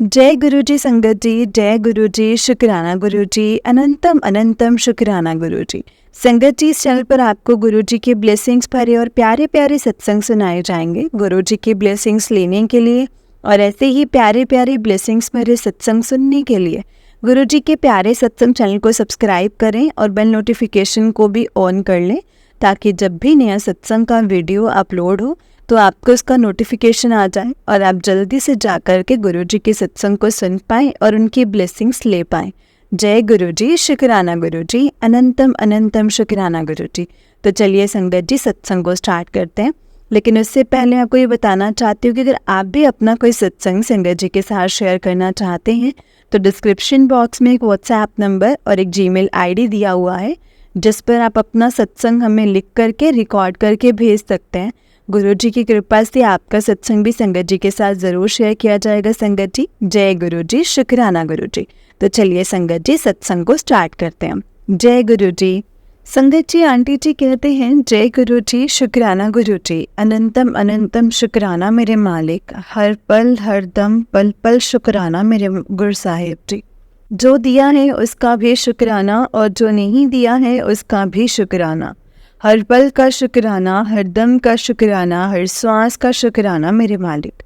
जय गुरु जी संगत जी, जय गुरु जी, शुक्राना गुरु जी, अनंतम अनंतम शुक्राना गुरु जी। संगत जी, इस चैनल पर आपको गुरु जी के ब्लेसिंग्स भरे और प्यारे प्यारे सत्संग सुनाए जाएंगे। गुरु जी की ब्लेसिंग्स लेने के लिए और ऐसे ही प्यारे प्यारे ब्लेसिंग्स भरे सत्संग सुनने के लिए गुरु जी के प्यारे सत्संग चैनल को सब्सक्राइब करें और बेल नोटिफिकेशन को भी ऑन कर लें, ताकि जब भी नया सत्संग का वीडियो अपलोड हो तो आपको उसका नोटिफिकेशन आ जाए और आप जल्दी से जाकर के गुरु जी के सत्संग को सुन पाएं और उनकी ब्लेसिंग्स ले पाएं। जय गुरु जी, शुक्राना गुरु जी, अनंतम अनंतम शुक्राना गुरु जी। तो चलिए संगत जी, सत्संग को स्टार्ट करते हैं। लेकिन उससे पहले आपको ये बताना चाहती हूँ कि अगर आप भी अपना कोई सत्संग संगत जी के साथ शेयर करना चाहते हैं तो डिस्क्रिप्शन बॉक्स में एक व्हाट्सएप नंबर और एक जीमेल आईडी दिया हुआ है, जिस पर आप अपना सत्संग हमें लिख करके रिकॉर्ड करके भेज सकते हैं। गुरु जी की कृपा से आपका सत्संग भी संगत जी के साथ ज़रूर शेयर किया जाएगा। संगत जी, जय गुरु जी, शुक्राना गुरु जी। तो चलिए संगत जी, सत्संग को स्टार्ट करते हैं। जय गुरु जी। संगत जी, आंटी जी कहते हैं, जय गुरु जी, शुक्राना गुरु जी, अनंतम अनंतम शुक्राना मेरे मालिक, हर पल हर दम पल पल शुक्राना मेरे गुरु साहिब जी। जो दिया है उसका भी शुक्राना और जो नहीं दिया है उसका भी शुक्राना। हर पल का शुक्राना, हर दम का शुक्राना, हर श्वास का शुक्राना मेरे मालिक।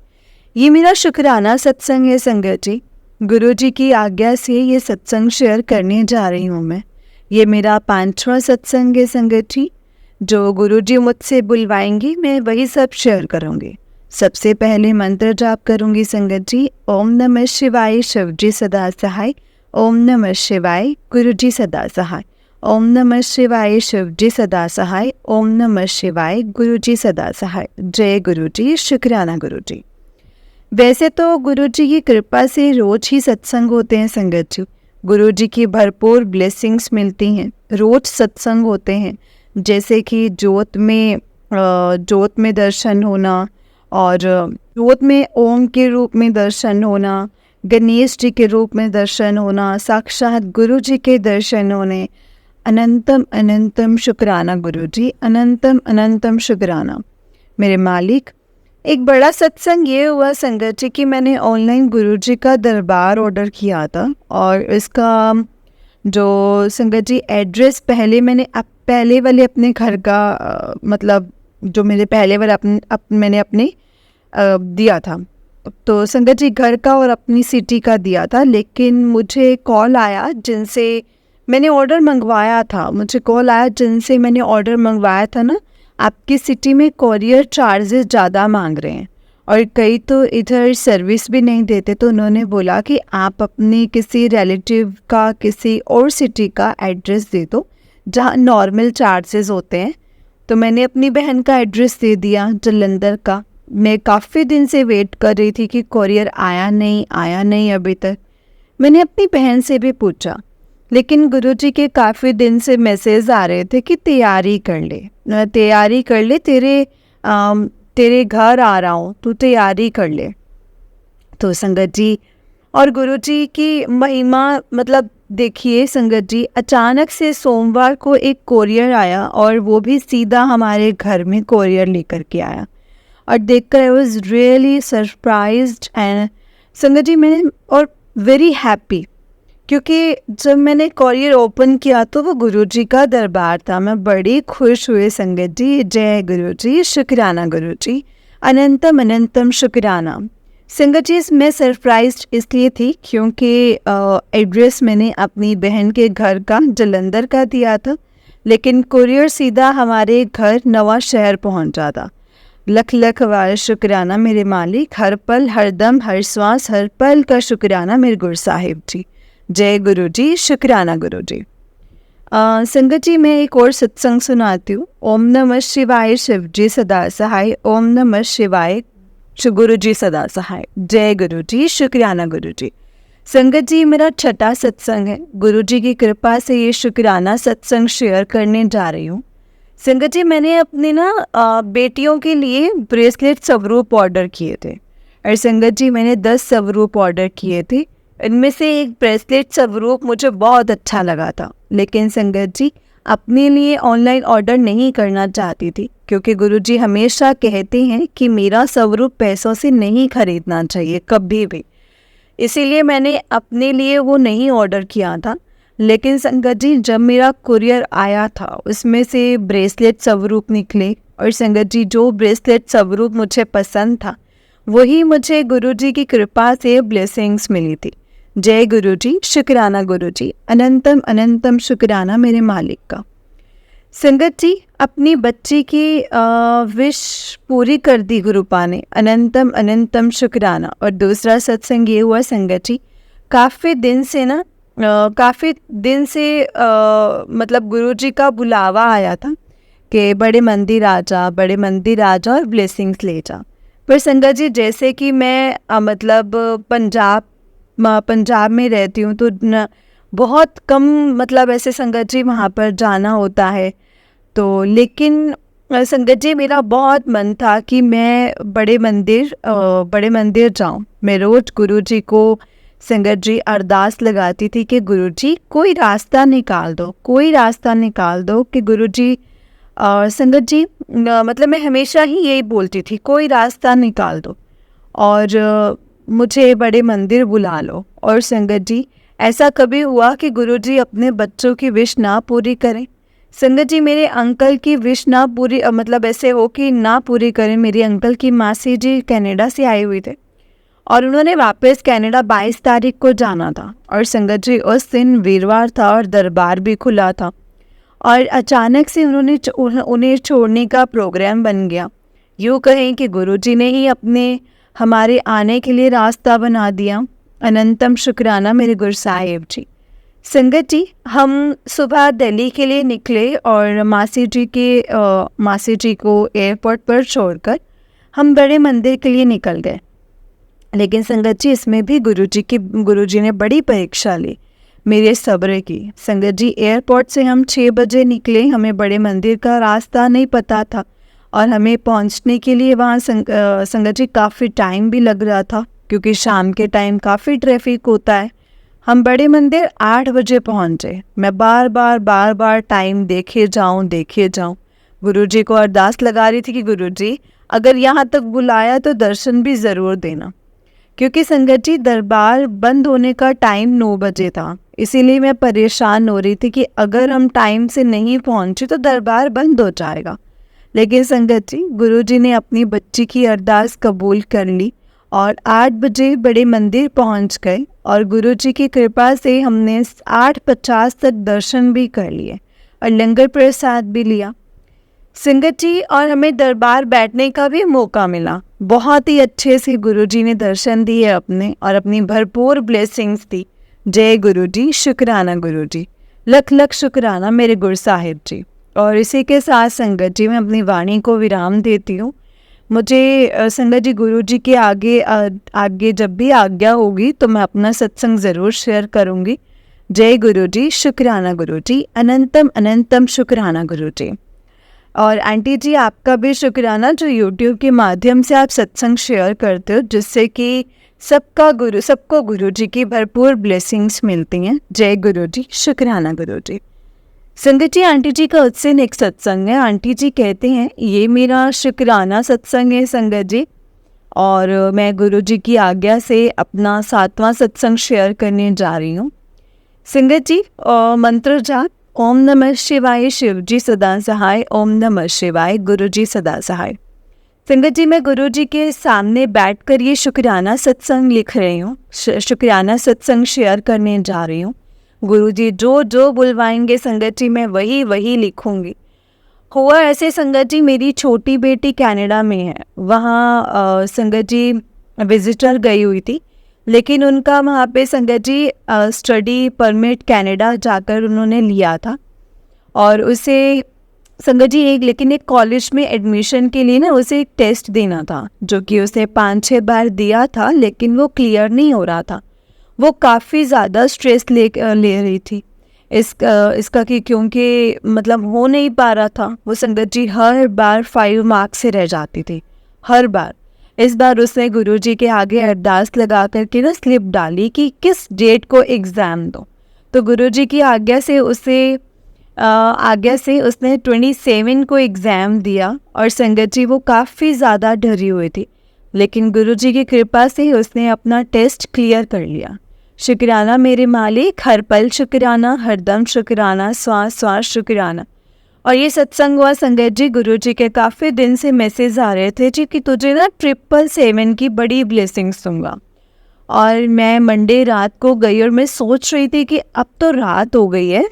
ये मेरा शुक्राना सत्संग है संगत जी। गुरु जी की आज्ञा से ये सत्संग शेयर करने जा रही हूँ मैं। ये मेरा 5वां सत्संग है संगत जी। जो गुरु जी मुझसे बुलवाएंगी मैं वही सब शेयर करूँगी। सबसे पहले मंत्र जाप करूँगी संगत जी। ओम नमः शिवाय, शिव जी सदा सहाय। ओम नमः शिवाय, गुरु जी सदा सहाय। ओम नमः शिवाय, शिव जी सदा सहाय। ओम नमः शिवाय, गुरु जी सदा सहाय। जय गुरु जी, शुक्राना गुरु जी। वैसे तो गुरु जी की कृपा से रोज ही सत्संग होते हैं संगत जी। गुरु जी की भरपूर ब्लेसिंग्स मिलती हैं, रोज सत्संग होते हैं। जैसे कि जोत में दर्शन होना और जोत में ओम के रूप में दर्शन होना, गणेश जी के रूप में दर्शन होना, साक्षात गुरु जी के दर्शन होने। अनंतम अनंतम शुक्राना गुरु जी, अनंतम अनंतम शुक्राना मेरे मालिक। एक बड़ा सत्संग ये हुआ संगत जी कि मैंने ऑनलाइन गुरु जी का दरबार ऑर्डर किया था और इसका जो संगत जी एड्रेस पहले वाले अपने घर का मतलब जो मेरे पहले वाले मैंने अपने दिया था, तो संगत जी घर का और अपनी सिटी का दिया था। लेकिन मुझे कॉल आया जिनसे मैंने ऑर्डर मंगवाया था, जिनसे मैंने ऑर्डर मंगवाया था ना, आपकी सिटी में कॉरियर चार्जेस ज़्यादा मांग रहे हैं और कई तो इधर सर्विस भी नहीं देते। तो उन्होंने बोला कि आप अपने किसी रिलेटिव का किसी और सिटी का एड्रेस दे दो जहाँ नॉर्मल चार्जेस होते हैं। तो मैंने अपनी बहन का एड्रेस दे दिया जलंधर का। मैं काफ़ी दिन से वेट कर रही थी कि कॉरियर आया नहीं अभी तक। मैंने अपनी बहन से भी पूछा, लेकिन गुरु जी के काफ़ी दिन से मैसेज आ रहे थे कि तैयारी कर ले, तेरे घर आ रहा हूँ, तू तैयारी कर ले। तो संगत जी, और गुरु जी की महिमा मतलब देखिए संगत जी, अचानक से सोमवार को एक कोरियर आया और वो भी सीधा हमारे घर में कोरियर लेकर के आया और देखकर I was really surprised and संगत जी मैंने और वेरी हैप्पी, क्योंकि जब मैंने कॉरियर ओपन किया तो वो गुरु जी का दरबार था। मैं बड़ी खुश हुई संगत जी। जय गुरु जी, शुक्राना गुरु जी, अनंतम अनंतम शुक्राना। संगत जी, मैं सरप्राइज्ड इसलिए थी क्योंकि एड्रेस मैंने अपनी बहन के घर का जलंधर का दिया था, लेकिन कुरियर सीधा हमारे घर नवा शहर पहुंचा था। लख लख बार शुक्राना मेरे मालिक, हर पल हर दम हर श्वास हर पल का शुक्राना मेरे गुरु साहिब जी। जय गुरु जी, शुक्राना गुरु जी। संगत जी, मैं एक और सत्संग सुनाती हूँ। ओम नमः शिवाय, शिव जी सदा सहाय। ओम नमः शिवाय, गुरु जी सदा सहाय। जय गुरु जी, शुक्राना गुरु जी। संगत जी, मेरा 6वां सत्संग है। गुरु जी की कृपा से ये शुक्राना सत्संग शेयर करने जा रही हूँ। संगत जी, मैंने अपने बेटियों के लिए ब्रेसलेट स्वरूप ऑर्डर किए थे और संगत जी मैंने 10 स्वरूप ऑर्डर किए थे। इनमें से एक ब्रेसलेट स्वरूप मुझे बहुत अच्छा लगा था, लेकिन संगत जी अपने लिए ऑनलाइन ऑर्डर नहीं करना चाहती थी, क्योंकि गुरुजी हमेशा कहते हैं कि मेरा स्वरूप पैसों से नहीं खरीदना चाहिए कभी भी। इसीलिए मैंने अपने लिए वो नहीं ऑर्डर किया था। लेकिन संगत जी, जब मेरा कुरियर आया था उसमें से ब्रेसलेट स्वरूप निकले, और संगत जी जो ब्रेसलेट स्वरूप मुझे पसंद था वही मुझे गुरुजी की कृपा से ब्लेसिंग्स मिली थी। जय गुरुजी, शुक्राना गुरुजी, अनंतम अनंतम शुक्राना मेरे मालिक का। संगत जी, अपनी बच्ची की विश पूरी कर दी गुरुपा ने, अनंतम अनंतम शुक्राना। और दूसरा सत्संग ये हुआ संगत जी, काफ़ी दिन से मतलब गुरुजी का बुलावा आया था कि बड़े मंदिर आ जा, बड़े मंदिर आ जा और ब्लेसिंग्स ले जा। पर संगत जी, जैसे कि मैं मतलब पंजाब में रहती हूँ, तो बहुत कम मतलब ऐसे संगत जी वहाँ पर जाना होता है। तो लेकिन संगत जी, मेरा बहुत मन था कि मैं बड़े मंदिर जाऊं। मैं रोज गुरुजी को संगत जी अरदास लगाती थी कि गुरुजी कोई रास्ता निकाल दो, कोई रास्ता निकाल दो कि गुरुजी। संगत जी, मतलब मैं हमेशा ही यही बोलती थी, कोई रास्ता निकाल दो और मुझे बड़े मंदिर बुला लो। और संगत जी, ऐसा कभी हुआ कि गुरुजी अपने बच्चों की विश ना पूरी करें? संगत जी, मेरे अंकल की विश ना पूरी मतलब ऐसे हो कि ना पूरी करें। मेरे अंकल की मासी जी कनाडा से आए हुए थे और उन्होंने वापस कनाडा 22 तारीख को जाना था। और संगत जी, उस दिन वीरवार था और दरबार भी खुला था और अचानक से उन्हें छोड़ने का प्रोग्राम बन गया। यूँ कहें कि गुरुजी ने ही हमारे आने के लिए रास्ता बना दिया। अनंतम शुक्राना मेरे गुरु साहिब जी। संगत जी, हम सुबह दिल्ली के लिए निकले और मासी जी को एयरपोर्ट पर छोड़कर हम बड़े मंदिर के लिए निकल गए। लेकिन संगत जी, इसमें भी गुरुजी ने बड़ी परीक्षा ली मेरे सब्र की। संगत जी, एयरपोर्ट से हम 6 बजे निकले, हमें बड़े मंदिर का रास्ता नहीं पता था और हमें पहुंचने के लिए वहाँ संगत जी काफ़ी टाइम भी लग रहा था, क्योंकि शाम के टाइम काफ़ी ट्रैफिक होता है। हम बड़े मंदिर 8 बजे पहुँचे। मैं बार बार टाइम देखे जाऊँ। गुरुजी को अरदास लगा रही थी कि गुरुजी, अगर यहाँ तक बुलाया तो दर्शन भी ज़रूर देना, क्योंकि संगत जी दरबार बंद होने का टाइम 9 बजे था। इसीलिए मैं परेशान हो रही थी कि अगर हम टाइम से नहीं पहुँचे तो दरबार बंद हो जाएगा। लेकिन संगत जी, गुरुजी ने अपनी बच्ची की अरदास कबूल कर ली और 8 बजे बड़े मंदिर पहुंच गए और गुरुजी की कृपा से हमने 8:50 तक दर्शन भी कर लिए और लंगर प्रसाद भी लिया। संगत जी, और हमें दरबार बैठने का भी मौका मिला। बहुत ही अच्छे से गुरुजी ने दर्शन दिए अपने और अपनी भरपूर ब्लेसिंग्स दी। जय गुरुजी, शुक्राना गुरुजी, लख लख शुक्राना मेरे गुरु साहिब जी। और इसी के साथ संगत जी, मैं अपनी वाणी को विराम देती हूँ। मुझे संगत जी, गुरुजी के आगे जब भी आज्ञा होगी तो मैं अपना सत्संग ज़रूर शेयर करूँगी। जय गुरुजी, शुक्राना गुरुजी, अनंतम अनंतम शुक्राना गुरुजी। और आंटी जी, आपका भी शुक्राना जो यूट्यूब के माध्यम से आप सत्संग शेयर करते हो, जिससे कि सबको गुरुजी की भरपूर ब्लेसिंग्स मिलती हैं। जय गुरुजी, शुक्राना गुरुजी। संगत जी, आंटी जी का उससे नेक्स्ट सत्संग है। आंटी जी कहते हैं, ये मेरा शुक्राना सत्संग है संगत जी, और मैं गुरुजी की आज्ञा से अपना 7वां सत्संग शेयर करने जा रही हूँ। संगत जी, मंत्र जाप, ओम नमः शिवाय, शिव जी सदा सहाय, ओम नमः शिवाय, गुरु जी सदा सहाय। संगत जी, मैं गुरु जी के सामने बैठकर ये शुक्राना सत्संग लिख रही हूँ, शुक्राना सत्संग शेयर करने जा रही हूँ। गुरु जी जो बुलवाएंगे संगत जी, मैं वही लिखूंगी। हुआ ऐसे संगत जी, मेरी छोटी बेटी कनाडा में है, वहाँ संगत जी विजिटर गई हुई थी, लेकिन उनका वहाँ पे संगत जी स्टडी परमिट कनाडा जाकर उन्होंने लिया था और उसे संगत जी एक कॉलेज में एडमिशन के लिए ना उसे एक टेस्ट देना था, जो कि उसे 5-6 बार दिया था, लेकिन वो क्लियर नहीं हो रहा था। वो काफ़ी ज़्यादा स्ट्रेस ले रही थी इसका कि क्योंकि मतलब हो नहीं पा रहा था। वो संगत जी हर बार 5 मार्क्स से रह जाती थी, हर बार। इस बार उसने गुरुजी के आगे अरदास लगा करके ना स्लिप डाली कि किस डेट को एग्ज़ाम दो। तो गुरुजी की आज्ञा से उसने 27 को एग्ज़ाम दिया और संगत जी वो काफ़ी ज़्यादा डरी हुई थी। लेकिन गुरुजी की कृपा से उसने अपना टेस्ट क्लियर कर लिया। शुक्राना मेरे मालिक, हर पल शुक्राना, हरदम शुक्राना, श्वास श्वास शुक्राना। और ये सत्संग हुआ संगत जी, गुरुजी के काफ़ी दिन से मैसेज आ रहे थे जी कि तुझे ना 777 की बड़ी ब्लेसिंग्स दूंगा। और मैं मंडे रात को गई और मैं सोच रही थी कि अब तो रात हो गई है,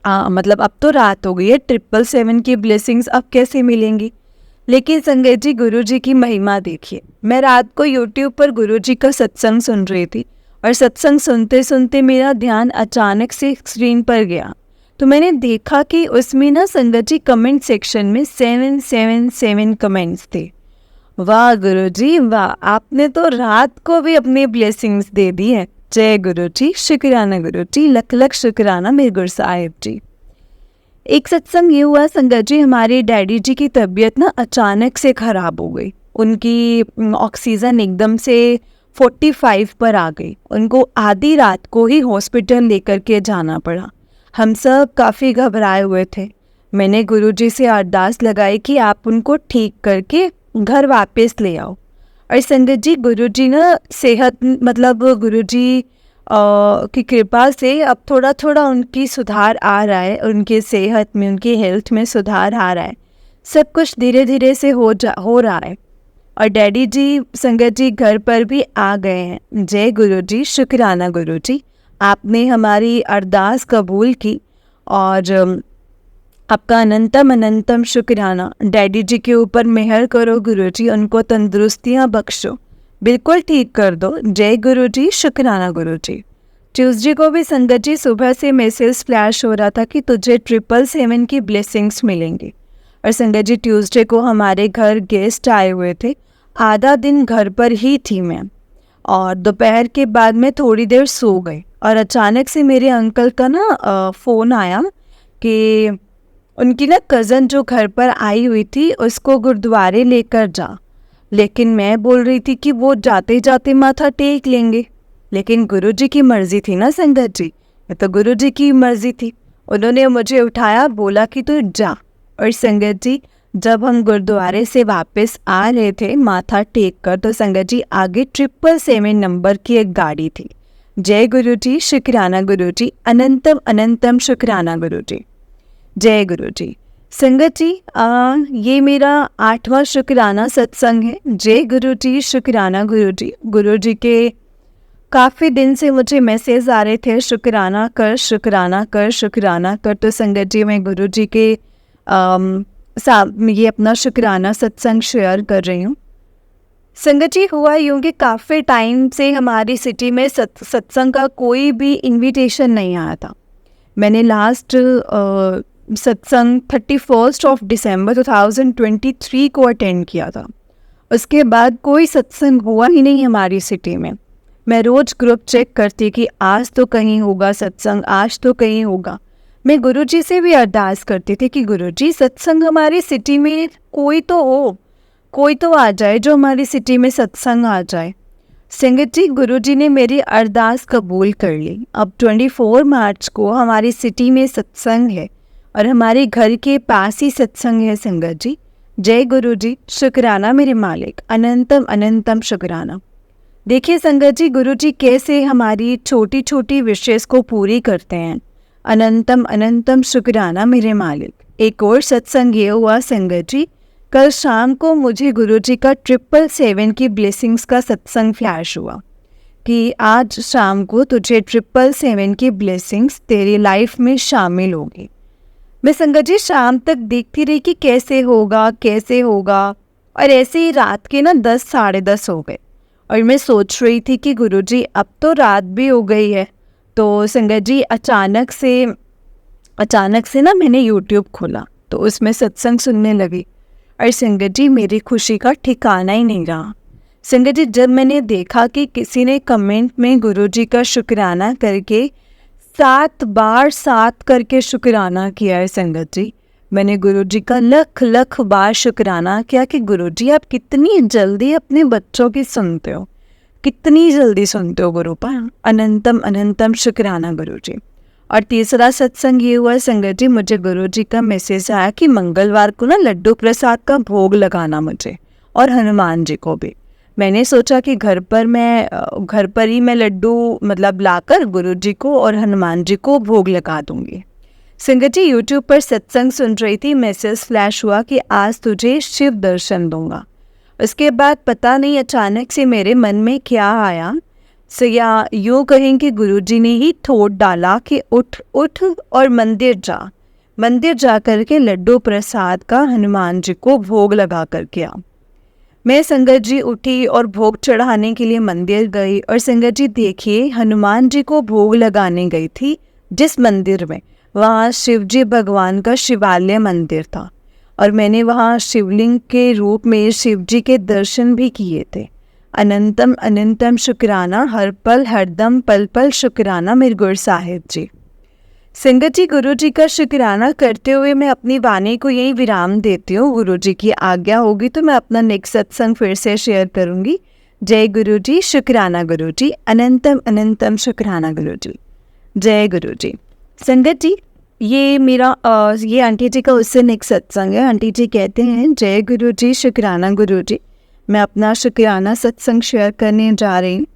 मतलब अब तो रात हो गई है, 777 की ब्लेसिंग्स अब कैसे मिलेंगी। लेकिन संगत जी गुरुजी की महिमा देखिए, मैं रात को यूट्यूब पर गुरुजी का सत्संग सुन रही थी और सत्संग सुनते सुनते मेरा ध्यान अचानक से स्क्रीन पर गया, तो मैंने देखा कि उसमें ना संगत जी कमेंट सेक्शन में 777 कमेंट्स थे। वाह गुरुजी वाह, आपने तो रात को भी अपनी ब्लेसिंग्स दे दी है। जय गुरुजी, शुक्राना गुरुजी, लख लख शुक्राना मेरे गुरु साहिब जी। एक सत्संग ये हुआ संगत जी, हमारे डैडी जी की तबीयत ना अचानक से ख़राब हो गई। उनकी ऑक्सीजन एकदम से 45 पर आ गई। उनको आधी रात को ही हॉस्पिटल लेकर के जाना पड़ा। हम सब काफ़ी घबराए हुए थे। मैंने गुरुजी से अरदास लगाई कि आप उनको ठीक करके घर वापस ले आओ। और संगत जी गुरुजी ना सेहत, मतलब गुरुजी की कृपा से अब थोड़ा थोड़ा उनकी सुधार आ रहा है, उनकी सेहत में, उनकी हेल्थ में सुधार आ रहा है। सब कुछ धीरे धीरे से हो रहा है। और डैडी जी संगत जी घर पर भी आ गए हैं। जय गुरुजी, शुक्राना गुरुजी, आपने हमारी अरदास कबूल की और आपका अनंतम अनंतम शुक्राना। डैडी जी के ऊपर मेहर करो गुरुजी, उनको तंदुरुस्तियाँ बख्शो, बिल्कुल ठीक कर दो। जय गुरुजी, शुक्राना गुरुजी। ट्यूसडे को भी संगत जी सुबह से मैसेज फ्लैश हो रहा था कि तुझे 777 की ब्लेसिंग्स मिलेंगी। और संगत जी ट्यूसडे को हमारे घर गेस्ट आए हुए थे। आधा दिन घर पर ही थी मैं, और दोपहर के बाद में थोड़ी देर सो गई और अचानक से मेरे अंकल का ना फ़ोन आया कि उनकी ना कज़न जो घर पर आई हुई थी उसको गुरुद्वारे लेकर जा। लेकिन मैं बोल रही थी कि वो जाते जाते माथा टेक लेंगे, लेकिन गुरुजी की मर्ज़ी थी ना संगत जी, ये तो गुरुजी की मर्ज़ी थी। उन्होंने मुझे उठाया, बोला कि तू जा। और संगत जी जब हम गुरुद्वारे से वापस आ रहे थे माथा टेक कर, तो संगत जी आगे 777 नंबर की एक गाड़ी थी। जय गुरुजी, शुक्राना गुरुजी, अनंतम अनंतम शुक्राना गुरुजी। जय गुरुजी। संगत जी ये मेरा 8वां शुक्राना सत्संग है। जय गुरुजी, शुक्राना गुरुजी। गुरुजी के काफ़ी दिन से मुझे मैसेज आ रहे थे, शुक्राना कर, शुक्राना कर, शुक्राना कर। तो संगत जी मैं गुरुजी के ये अपना शुक्राना सत्संग शेयर कर रही हूँ। संगत जी हुआ यूँ कि काफ़ी टाइम से हमारी सिटी में सत्संग का कोई भी इनविटेशन नहीं आया था। मैंने लास्ट सत्संग 31 दिसंबर 2023 को अटेंड किया था। उसके बाद कोई सत्संग हुआ ही नहीं हमारी सिटी में। मैं रोज़ ग्रुप चेक करती कि आज तो कहीं होगा सत्संग, आज तो कहीं होगा। मैं गुरुजी से भी अरदास करती थी कि गुरुजी सत्संग हमारी सिटी में कोई तो हो, कोई तो आ जाए जो हमारी सिटी में सत्संग आ जाए। संगत जी गुरुजी ने मेरी अरदास कबूल कर ली। अब 24 मार्च को हमारी सिटी में सत्संग है और हमारे घर के पास ही सत्संग है संगत जी। जय गुरुजी, शुक्राना मेरे मालिक, अनंतम अनंतम शुक्राना। देखिए संगत जी गुरुजी कैसे हमारी छोटी छोटी विशेष को पूरी करते हैं। अनंतम अनंतम शुक्राना मेरे मालिक। एक और सत्संग ये हुआ संगत जी, कल शाम को मुझे गुरुजी का 777 की ब्लेसिंग्स का सत्संग फ्लैश हुआ कि आज शाम को तुझे 777 की ब्लेसिंग्स तेरी लाइफ में शामिल होगी। मैं संगत जी शाम तक देखती रही कि कैसे होगा कैसे होगा, और ऐसे ही रात के ना 10 साढ़े 10 हो गए और मैं सोच रही थी कि गुरुजी अब तो रात भी हो गई है। तो संगत जी अचानक से ना मैंने यूट्यूब खोला तो उसमें सत्संग सुनने लगी और संगत जी मेरी खुशी का ठिकाना ही नहीं रहा। संगत जी जब मैंने देखा कि किसी ने कमेंट में गुरुजी का शुक्राना करके 7 बार 7 करके शुक्राना किया है संगत जी, मैंने गुरुजी का लख लख बार शुक्राना किया कि गुरुजी आप कितनी जल्दी अपने बच्चों की सुनते हो, कितनी जल्दी सुनते हो गुरुपा। अनंतम अनंतम शुक्राना गुरुजी। और तीसरा सत्संग ये हुआ संगत जी, मुझे गुरुजी का मैसेज आया कि मंगलवार को ना लड्डू प्रसाद का भोग लगाना मुझे, और हनुमान जी को भी। मैंने सोचा कि घर पर ही मैं लड्डू मतलब लाकर गुरुजी को और हनुमान जी को भोग लगा दूंगी। संगत जी यूट्यूब पर सत्संग सुन रही थी, मैसेज फ्लैश हुआ कि आज तुझे शिव दर्शन दूंगा। उसके बाद पता नहीं अचानक से मेरे मन में क्या आया, या यूँ कहें कि गुरुजी ने ही थोट डाला कि उठ उठ और मंदिर जा करके लड्डू प्रसाद का हनुमान जी को भोग लगा करके आ। मैं संगत जी उठी और भोग चढ़ाने के लिए मंदिर गई। और संगत जी देखिए, हनुमान जी को भोग लगाने गई थी जिस मंदिर में, वहाँ शिव जी भगवान का शिवालय मंदिर था और मैंने वहाँ शिवलिंग के रूप में शिव जी के दर्शन भी किए थे। अनंतम अनंतम शुक्राना, हर पल हरदम पल पल शुक्राना मेरे गुरु साहिब जी। संगत जी गुरु जी का शुक्राना करते हुए मैं अपनी वाणी को यही विराम देती हूँ। गुरु जी की आज्ञा होगी तो मैं अपना नेक्स्ट सत्संग फिर से शेयर करूँगी। जय गुरु जी, शुक्राना गुरु जी, अनंतम अनंतम शुक्राना गुरु जी, जय गुरु जी। संगत जी ये मेरा ये आंटी जी का उससे नेक्स्ट सत्संग है। आंटी जी कहते हैं, जय गुरु जी, शुक्राना गुरु जी। मैं अपना शुक्राना सत्संग शेयर करने जा रही हूँ।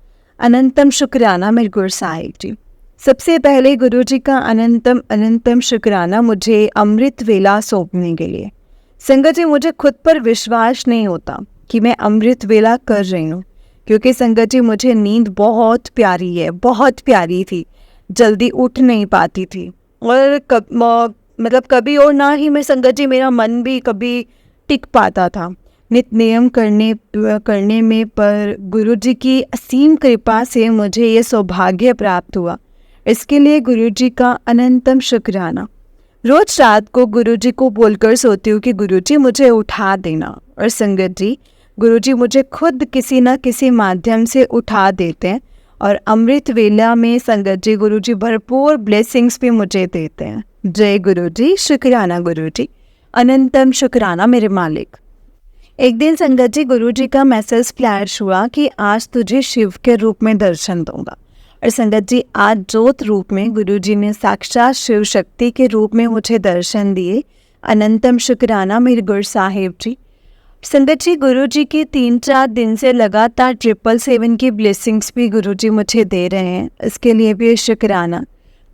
अनंतम शुक्राना मेरे गुरु साहिब जी। सबसे पहले गुरु जी का अनंतम अनंतम शुक्राना मुझे अमृत वेला सौंपने के लिए। संगत जी मुझे खुद पर विश्वास नहीं होता कि मैं अमृत वेला कर रही हूँ, क्योंकि संगत जी मुझे नींद बहुत प्यारी है, बहुत प्यारी थी, जल्दी उठ नहीं पाती थी और कभी और ना ही मैं संगत जी मेरा मन भी कभी टिक पाता था नित नियम करने में। पर गुरु जी की असीम कृपा से मुझे ये सौभाग्य प्राप्त हुआ, इसके लिए गुरु जी का अनंतम शुक्राना। रोज रात को गुरु जी को बोलकर सोती हूँ कि गुरु जी मुझे उठा देना, और संगत जी गुरु जी मुझे खुद किसी न किसी माध्यम से उठा देते हैं और अमृत वेला में संगत जी गुरु जी भरपूर ब्लेसिंग्स भी मुझे देते हैं। जय गुरु जी, शुक्राना गुरु जी, अनंतम शुक्राना मेरे मालिक। एक दिन संगत जी गुरु जी का मैसेज फ्लैश हुआ कि आज तुझे शिव के रूप में दर्शन दूंगा। और संगत जी आज ज्योत रूप में गुरु जी ने साक्षात शिव शक्ति के रूप में मुझे दर्शन दिए। अनंतम शुक्राना मेरे गुरु साहिब जी। संगत जी गुरु जी के 3-4 दिन से लगातार 777 की ब्लेसिंग्स भी गुरु जी मुझे दे रहे हैं, इसके लिए भी शुक्राना।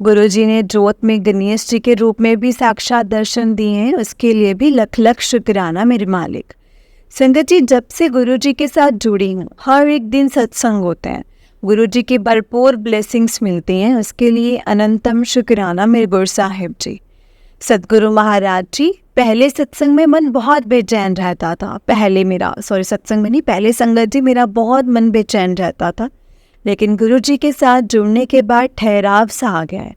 गुरु जी ने ज्योत में गणेश जी के रूप में भी साक्षात दर्शन दिए हैं, उसके लिए भी लख लख शुक्राना मेरे मालिक। संगत जी जब से गुरु जी के साथ जुड़ी हूँ, हर एक दिन सत्संग होते हैं, गुरु जी की भरपूर ब्लेसिंग्स मिलती हैं, उसके लिए अनंतम शुक्राना मेरे गुरु साहिब जी। सदगुरु महाराज जी, पहले सत्संग में मन बहुत बेचैन रहता था, पहले संगत जी मेरा बहुत मन बेचैन रहता था, लेकिन गुरु जी के साथ जुड़ने के बाद ठहराव सा आ गया है,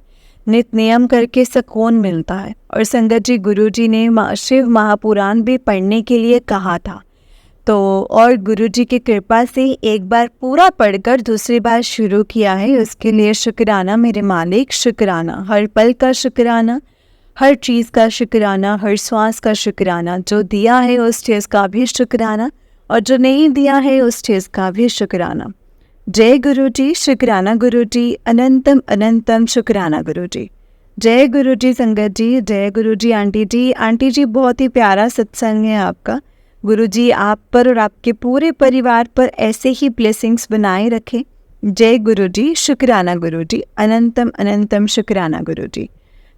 नित नियम करके सुकून मिलता है। और संगत जी गुरु जी ने शिव महापुराण भी पढ़ने के लिए कहा था, तो और गुरु जी की कृपा से एक बार पूरा पढ़कर दूसरी बार शुरू किया है, उसके लिए शुक्राना मेरे मालिक, शुक्राना। हर पल का शुक्राना, हर चीज़ का शुक्राना, हर श्वास का शुक्राना। जो दिया है उस चीज़ का भी शुक्राना और जो नहीं दिया है उस चीज़ का भी शुक्राना। जय गुरु जी, शुक्राना गुरु जी, अनंतम अनंतम शुक्राना गुरु जी। जय गुरु जी संगत जी, जय गुरु जी आंटी जी। आंटी जी बहुत ही प्यारा सत्संग है आपका। गुरु जी आप पर और आपके पूरे परिवार पर ऐसे ही ब्लेसिंग्स बनाए रखें। जय गुरु जी, शुक्राना गुरु जी, अनंतम अनंतम शुक्राना गुरु जी।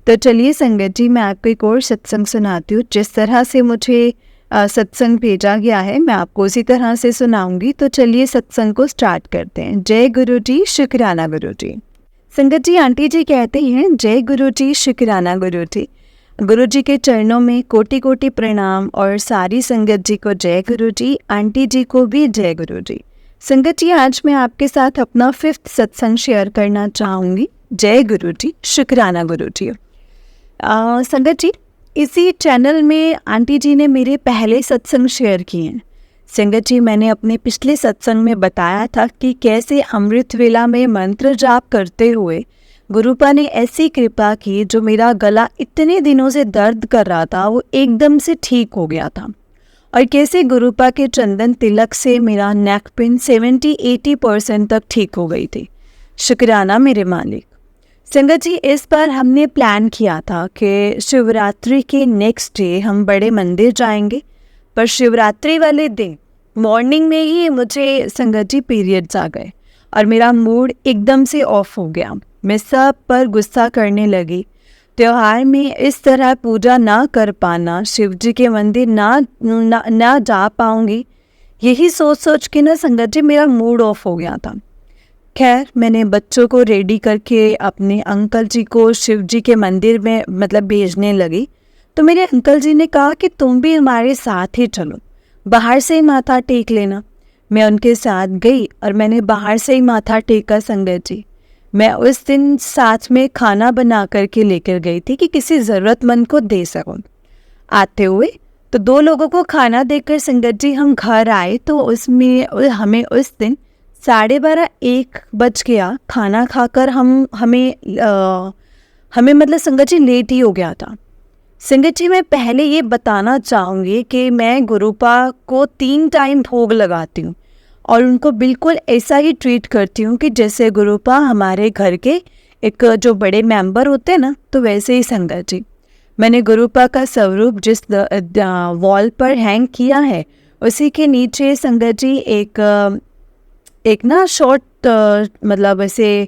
तो चलिए संगत जी मैं आपको एक और सत्संग सुनाती हूँ। जिस तरह से मुझे सत्संग भेजा गया है मैं आपको उसी तरह से सुनाऊंगी। तो चलिए सत्संग को स्टार्ट करते हैं। जय गुरु जी, शुक्राना गुरु जी। संगत जी आंटी जी कहते हैं, जय गुरु जी, शुक्राना गुरु जी। गुरु जी के चरणों में कोटि कोटि प्रणाम और सारी संगत जी को जय गुरु जी, आंटी जी को भी जय गुरु जी। संगत जी आज मैं आपके साथ अपना 5th सत्संग शेयर करना चाहूँगी। जय गुरु जी, शुक्राना गुरु जी। संगत जी इसी चैनल में आंटी जी ने मेरे पहले सत्संग शेयर किए हैं। संगत जी मैंने अपने पिछले सत्संग में बताया था कि कैसे अमृत वेला में मंत्र जाप करते हुए गुरुपा ने ऐसी कृपा की, जो मेरा गला इतने दिनों से दर्द कर रहा था वो एकदम से ठीक हो गया था। और कैसे गुरुपा के चंदन तिलक से मेरा नेक पेन 70-80% तक ठीक हो गई थी। शुक्राना मेरे मालिक। संगत जी इस बार हमने प्लान किया था कि शिवरात्रि के नेक्स्ट डे हम बड़े मंदिर जाएंगे, पर शिवरात्रि वाले दिन मॉर्निंग में ही मुझे संगत जी पीरियड्स आ गए और मेरा मूड एकदम से ऑफ हो गया। मैं सब पर गुस्सा करने लगी। त्योहार में इस तरह पूजा ना कर पाना, शिव जी के मंदिर ना जा पाऊंगी, यही सोच सोच के ना संगत जी मेरा मूड ऑफ हो गया था। खैर, मैंने बच्चों को रेडी करके अपने अंकल जी को शिव जी के मंदिर में भेजने लगी। तो मेरे अंकल जी ने कहा कि तुम भी हमारे साथ ही चलो, बाहर से ही माथा टेक लेना। मैं उनके साथ गई और मैंने बाहर से ही माथा टेका संगत जी। मैं उस दिन साथ में खाना बना करके लेकर गई थी कि किसी ज़रूरतमंद को दे सकूं। आते हुए तो 2 लोगों को खाना देकर संगत जी हम घर आए तो उसमें हमें उस दिन 12:30-1 बज गया। खाना खाकर हमें संगत जी लेट ही हो गया था। संगत जी, मैं पहले ये बताना चाहूँगी कि मैं गुरुपा को 3 टाइम भोग लगाती हूँ और उनको बिल्कुल ऐसा ही ट्रीट करती हूँ कि जैसे गुरुपा हमारे घर के एक जो बड़े मेंबर होते हैं ना, तो वैसे ही संगत जी। मैंने गुरुपा का स्वरूप जिस वॉल पर हैंग किया है, उसी के नीचे संगत जी एक ना शॉर्ट ऐसे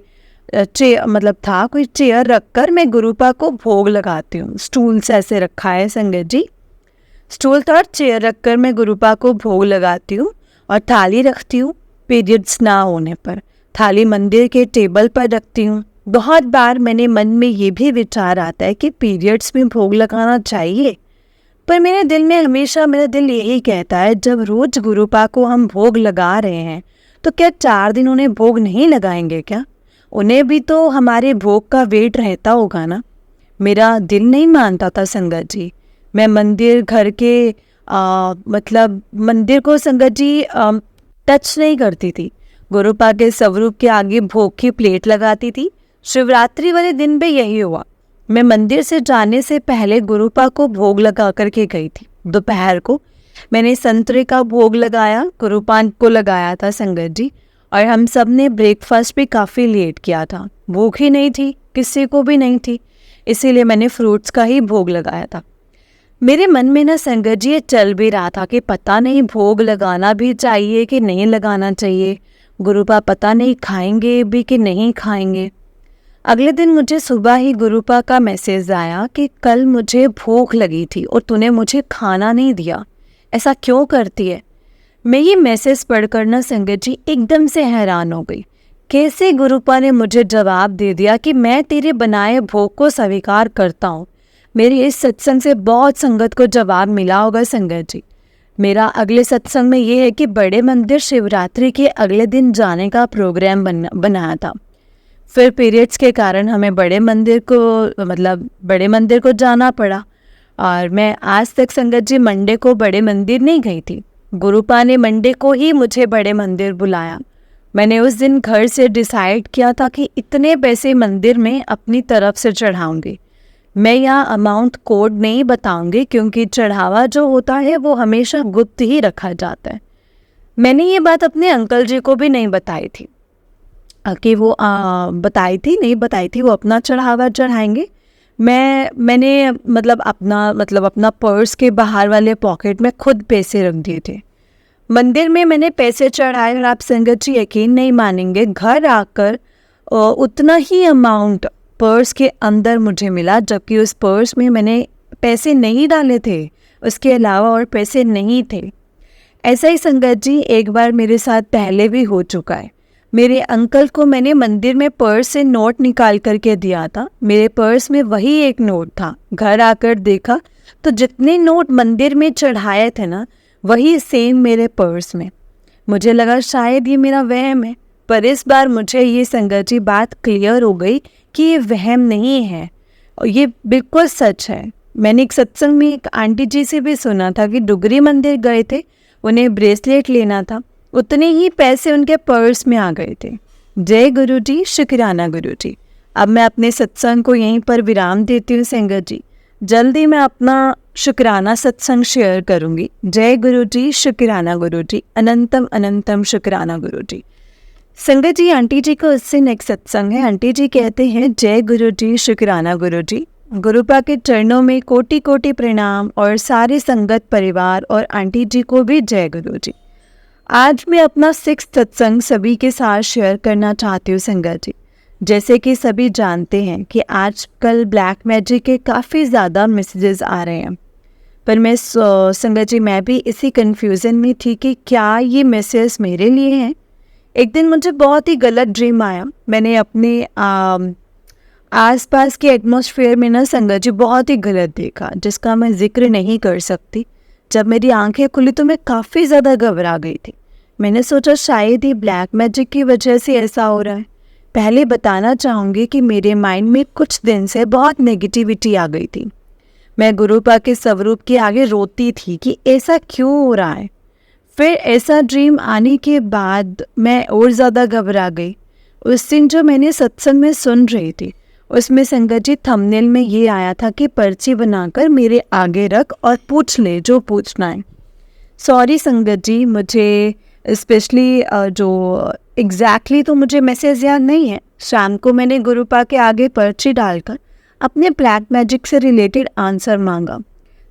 था कोई चेयर रखकर मैं गुरुपा को भोग लगाती हूँ। स्टूल से ऐसे रखा है संगत जी, स्टूल पर चेयर रखकर मैं गुरुपा को भोग लगाती हूँ और थाली रखती हूँ। पीरियड्स ना होने पर थाली मंदिर के टेबल पर रखती हूँ। बहुत बार मैंने मन में ये भी विचार आता है कि पीरियड्स में भोग लगाना चाहिए, पर मेरे दिल में हमेशा मेरा दिल यही कहता है, जब रोज गुरुपा को हम भोग लगा रहे हैं तो क्या 4 दिन उन्हें भोग नहीं लगाएंगे क्या? उन्हें भी तो हमारे भोग का वेट रहता होगा ना। मेरा दिल नहीं मानता था संगत जी। मैं मंदिर घर के मंदिर को संगत जी टच नहीं करती थी। गुरुपा के स्वरूप के आगे भोग की प्लेट लगाती थी। शिवरात्रि वाले दिन भी यही हुआ। मैं मंदिर से जाने से पहले गुरुपा को भोग लगा करके गई थी। दोपहर को मैंने संतरे का भोग लगाया, गुरुपा को लगाया था संगत जी, और हम सब ने ब्रेकफास्ट भी काफ़ी लेट किया था। भूख ही नहीं थी, किसी को भी नहीं थी, इसीलिए मैंने फ्रूट्स का ही भोग लगाया था। मेरे मन में ना संगत जी ये चल भी रहा था कि पता नहीं भोग लगाना भी चाहिए कि नहीं लगाना चाहिए, गुरुपा पता नहीं खाएंगे भी कि नहीं खाएंगे। अगले दिन मुझे सुबह ही गुरुपा का मैसेज आया कि कल मुझे भूख लगी थी और तूने मुझे खाना नहीं दिया, ऐसा क्यों करती है? मैं ये मैसेज पढ़कर ना संगत जी एकदम से हैरान हो गई। कैसे गुरुपा ने मुझे जवाब दे दिया कि मैं तेरे बनाए भोग को स्वीकार करता हूँ। मेरे इस सत्संग से बहुत संगत को जवाब मिला होगा संगत जी। मेरा अगले सत्संग में ये है कि बड़े मंदिर शिवरात्रि के अगले दिन जाने का प्रोग्राम बनाया था। फिर पीरियड्स के कारण हमें बड़े मंदिर को जाना पड़ा और मैं आज तक संगत जी मंडे को बड़े मंदिर नहीं गई थी। गुरुपा ने मंडे को ही मुझे बड़े मंदिर बुलाया। मैंने उस दिन घर से डिसाइड किया था कि इतने पैसे मंदिर में अपनी तरफ से चढ़ाऊंगी। मैं यहाँ अमाउंट कोड नहीं बताऊंगी क्योंकि चढ़ावा जो होता है वो हमेशा गुप्त ही रखा जाता है। मैंने ये बात अपने अंकल जी को भी नहीं बताई थी कि वो नहीं बताई थी वो अपना चढ़ावा चढ़ाएंगे। मैंने अपना पर्स के बाहर वाले पॉकेट में खुद पैसे रख दिए थे। मंदिर में मैंने पैसे चढ़ाए और आप संगत जी यकीन नहीं मानेंगे, घर आकर उतना ही अमाउंट पर्स के अंदर मुझे मिला, जबकि उस पर्स में मैंने पैसे नहीं डाले थे, उसके अलावा और पैसे नहीं थे। ऐसा ही संगत जी एक बार मेरे साथ पहले भी हो चुका है। मेरे अंकल को मैंने मंदिर में पर्स से नोट निकाल करके दिया था, मेरे पर्स में वही एक नोट था। घर आकर देखा तो जितने नोट मंदिर में चढ़ाए थे ना, वही सेम मेरे पर्स में। मुझे लगा शायद ये मेरा वहम है, पर इस बार मुझे ये संगत जी बात क्लियर हो गई कि ये वहम नहीं है और ये बिल्कुल सच है। मैंने एक सत्संग में एक आंटी जी से भी सुना था कि डुगरी मंदिर गए थे, उन्हें ब्रेसलेट लेना था, उतने ही पैसे उनके पर्स में आ गए थे। जय गुरु जी, शुक्राना गुरु जी। अब मैं अपने सत्संग को यहीं पर विराम देती हूँ संगत जी। जल्दी मैं अपना शुक्राना सत्संग शेयर करूँगी। जय गुरु जी, शुक्राना गुरु जी, अनंतम अनंतम शुक्राना गुरु जी। संगत जी, आंटी जी को उससे नेक्स्ट सत्संग है। आंटी जी कहते हैं, जय गुरु जी, शुक्राना गुरु जी। गुरुपा के चरणों में कोटि कोटि प्रणाम और सारे संगत परिवार और आंटी जी को भी जय गुरु जी। आज मैं अपना 6th सत्संग सभी के साथ शेयर करना चाहती हूँ संगत जी। जैसे कि सभी जानते हैं कि आजकल ब्लैक मैजिक के काफ़ी ज़्यादा मैसेजेस आ रहे हैं, पर मैं संगत जी मैं भी इसी कन्फ्यूज़न में थी कि क्या ये मैसेज मेरे लिए हैं। एक दिन मुझे बहुत ही गलत ड्रीम आया। मैंने अपने आसपास के एटमॉस्फेयर में ना संगत जी बहुत ही गलत देखा, जिसका मैं जिक्र नहीं कर सकती। जब मेरी आंखें खुली तो मैं काफ़ी ज़्यादा घबरा गई थी। मैंने सोचा शायद ये ब्लैक मैजिक की वजह से ऐसा हो रहा है। पहले बताना चाहूँगी कि मेरे माइंड में कुछ दिन से बहुत नेगेटिविटी आ गई थी। मैं गुरुपा के स्वरूप के आगे रोती थी कि ऐसा क्यों हो रहा है। फिर ऐसा ड्रीम आने के बाद मैं और ज़्यादा घबरा गई। उस दिन जो मैंने सत्संग में सुन रही थी उसमें संगत जी थंबनेल में ये आया था कि पर्ची बनाकर मेरे आगे रख और पूछ ले जो पूछना है। सॉरी संगत जी, मुझे स्पेशली जो एग्जैक्टली तो मुझे मैसेज याद नहीं है। शाम को मैंने गुरुपा के आगे पर्ची डालकर अपने ब्लैक मैजिक से रिलेटेड आंसर मांगा,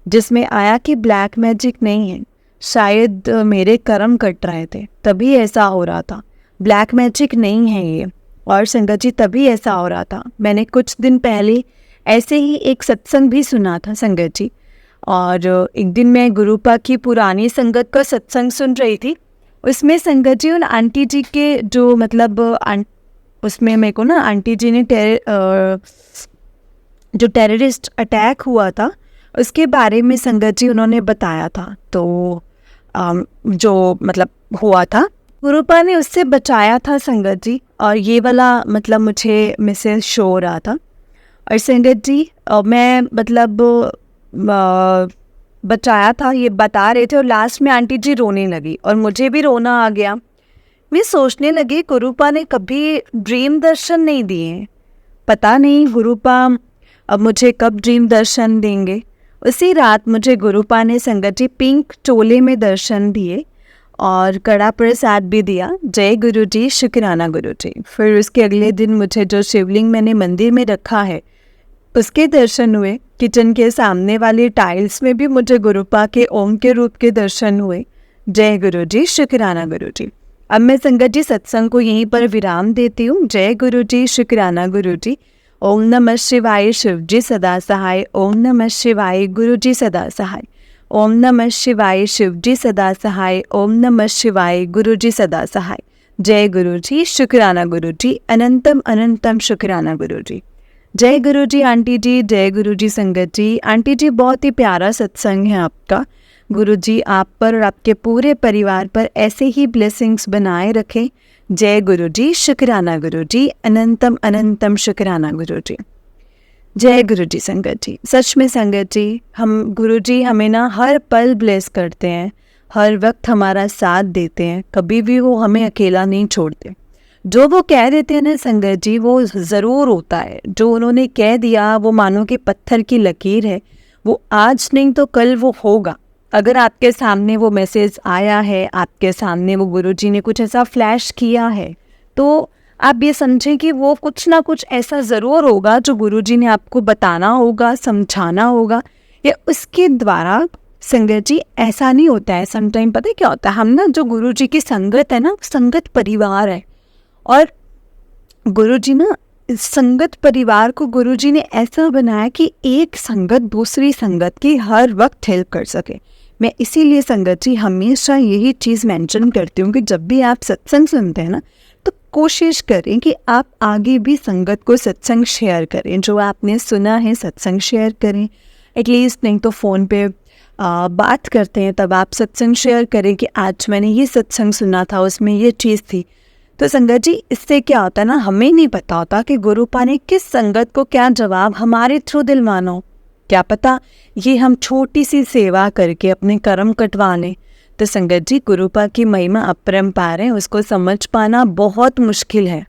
जिसमें आया कि ब्लैक मैजिक नहीं है, शायद मेरे कर्म कट रहे थे तभी ऐसा हो रहा था। ब्लैक मैजिक नहीं है ये। और संगत जी तभी ऐसा हो रहा था। मैंने कुछ दिन पहले ऐसे ही एक सत्संग भी सुना था संगत जी, और एक दिन मैं गुरुपा की पुरानी संगत का सत्संग सुन रही थी। उसमें संगत जी उन आंटी जी के जो मतलब उसमें मेरे को ना आंटी जी ने जो टेररिस्ट अटैक हुआ था उसके बारे में संगत जी उन्होंने बताया था। तो जो मतलब हुआ था गुरुपा ने उससे बचाया था संगत जी, और ये वाला मतलब मुझे मैसेज शो हो रहा था। और संगत जी मैं मतलब बचाया था ये बता रहे थे, और लास्ट में आंटी जी रोने लगी और मुझे भी रोना आ गया। मैं सोचने लगी गुरुपा ने कभी ड्रीम दर्शन नहीं दिए, पता नहीं गुरुपा अब मुझे कब ड्रीम दर्शन देंगे। उसी रात मुझे गुरुपा ने संगत जी पिंक चोले में दर्शन दिए और कड़ा प्रसाद भी दिया। जय गुरु जी, शुक्राना गुरु जी। फिर उसके अगले दिन मुझे जो शिवलिंग मैंने मंदिर में रखा है उसके दर्शन हुए। किचन के सामने वाली टाइल्स में भी मुझे गुरुपा के ओम के रूप के दर्शन हुए। जय गुरु जी, शुक्राना गुरु जी। अब मैं संगत जी सत्संग को यहीं पर विराम देती हूँ। जय गुरु जी, शुक्राना गुरु जी। ओम नमः शिवाय, शिव जी सदा सहाय। ओम नमः शिवाय, गुरु जी सदा सहाय। ओम नमः शिवाय, शिव जी सदा सहाय। ओम नमः शिवाय, गुरु जी सदा सहाय। जय गुरु जी, शुक्राना गुरु जी। अनंतम अनंतम शुक्राना गुरु जी। जय गुरु जी आंटी जी, जय गुरु जी संगत जी। आंटी जी बहुत ही प्यारा सत्संग है आपका। गुरु जी आप पर और आपके पूरे परिवार पर ऐसे ही ब्लेसिंग्स बनाए रखें। जय गुरु जी, शुक्राना गुरु जी। अनंतम अनंतम शुक्राना गुरु जी। जय गुरु जी संगत जी। सच में संगत जी हम गुरु जी हमें ना हर पल ब्लेस करते हैं, हर वक्त हमारा साथ देते हैं, कभी भी वो हमें अकेला नहीं छोड़ते। जो वो कह देते हैं ना संगत जी वो ज़रूर होता है। जो उन्होंने कह दिया वो मानो कि पत्थर की लकीर है, वो आज नहीं तो कल वो होगा। अगर आपके सामने वो मैसेज आया है, आपके सामने वो गुरुजी ने कुछ ऐसा फ्लैश किया है, तो आप ये समझें कि वो कुछ ना कुछ ऐसा ज़रूर होगा जो गुरुजी ने आपको बताना होगा, समझाना होगा, या उसके द्वारा। संगत जी ऐसा नहीं होता है, समटाइम पता है क्या होता है, हम ना जो गुरुजी की संगत है ना, संगत परिवार है, और गुरुजी ना संगत परिवार को गुरुजी ने ऐसा बनाया कि एक संगत दूसरी संगत की हर वक्त हेल्प कर सके। मैं इसीलिए संगत जी हमेशा यही चीज़ मेंशन करती हूँ कि जब भी आप सत्संग सुनते हैं ना, तो कोशिश करें कि आप आगे भी संगत को सत्संग शेयर करें। जो आपने सुना है सत्संग शेयर करें, एटलीस्ट नहीं तो फ़ोन पे बात करते हैं तब आप सत्संग शेयर करें कि आज मैंने ये सत्संग सुना था, उसमें ये चीज़ थी। तो संगत जी इससे क्या होता है ना, हमें नहीं पता होता कि गुरुपा ने किस संगत को क्या जवाब हमारे थ्रू दिलवाना हो। क्या पता ये हम छोटी सी सेवा करके अपने कर्म कटवा लें। तो संगत जी गुरुपा की महिमा अपरंपार है, उसको समझ पाना बहुत मुश्किल है।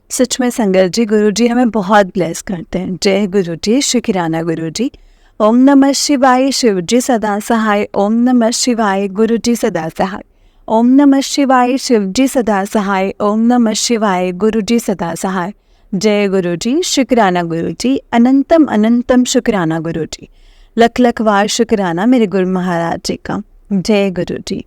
सच में संगत जी गुरु जी हमें बहुत ब्लेस करते हैं। जय गुरु जी, शुक्राना गुरु जी। ओम नमः शिवाय, शिव जी सदा सहाय। ओम नमः शिवाय, गुरु जी सदा सहाय। ओम नमः शिवाय, शिव जी सदा सहाय। ओम नमः शिवाय, गुरु जी सदा सहाय। जय गुरु जी, शुक्राना गुरु जी। अनंतम अनंतम शुक्राना गुरु जी। लख लख वार शुक्राना मेरे गुरु महाराज जी का। जय गुरु जी।